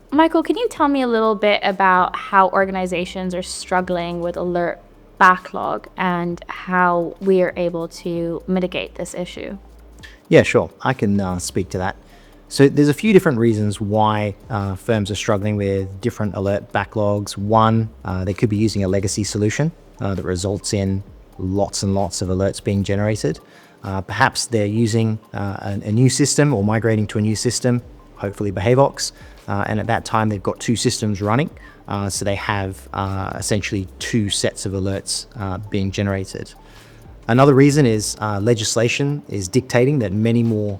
Michael, can you tell me a little bit about how organizations are struggling with alert backlog and how we are able to mitigate this issue? Yeah, sure. I can speak to that. So there's a few different reasons why firms are struggling with different alert backlogs. One, they could be using a legacy solution that results in lots and lots of alerts being generated. Perhaps they're using a new system or migrating to a new system, hopefully Behavox, and at that time they've got two systems running. So they have essentially two sets of alerts being generated. Another reason is legislation is dictating that many more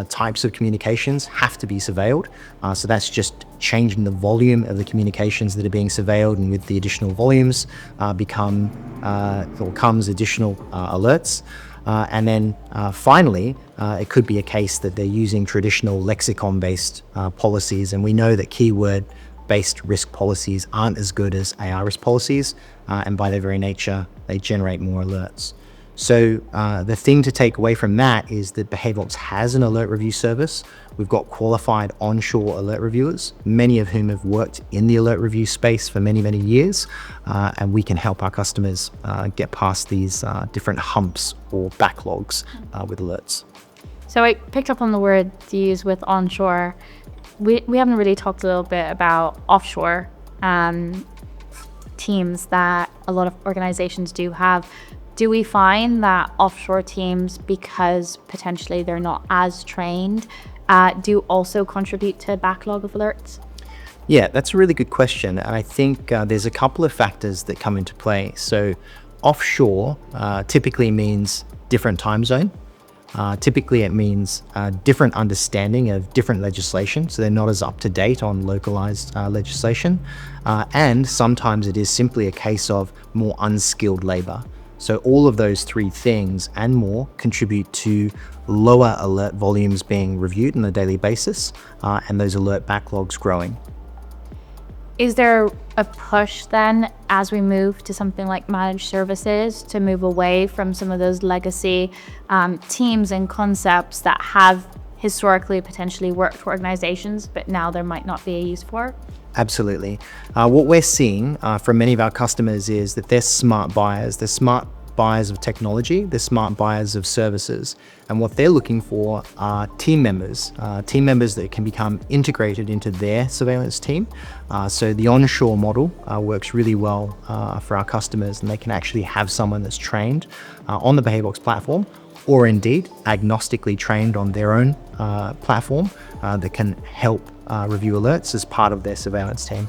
types of communications have to be surveilled. So that's just changing the volume of the communications that are being surveilled, and with the additional volumes comes additional alerts. And then finally, it could be a case that they're using traditional lexicon-based policies, and we know that keyword-based risk policies aren't as good as AI risk policies, and by their very nature, they generate more alerts. So the thing to take away from that is that Behavox has an alert review service. We've got qualified onshore alert reviewers, many of whom have worked in the alert review space for many, many years, and we can help our customers get past these different humps or backlogs with alerts. So I picked up on the word to use with onshore. We haven't really talked a little bit about offshore teams that a lot of organizations do have. Do we find that offshore teams, because potentially they're not as trained, do also contribute to a backlog of alerts? Yeah, that's a really good question. And I think there's a couple of factors that come into play. So offshore typically means different time zone. Typically it means different understanding of different legislation. So they're not as up to date on localized legislation. And sometimes it is simply a case of more unskilled labor. So all of those three things and more contribute to lower alert volumes being reviewed on a daily basis, and those alert backlogs growing. Is there a push then, as we move to something like managed services, to move away from some of those legacy teams and concepts that have historically potentially worked for organizations, but now there might not be a use for? Absolutely. What we're seeing from many of our customers is that they're smart buyers. They're smart buyers of technology. They're smart buyers of services. And what they're looking for are team members that can become integrated into their surveillance team. So the onshore model works really well for our customers, and they can actually have someone that's trained on the Behavox platform, or indeed agnostically trained on their own platform that can help review alerts as part of their surveillance team.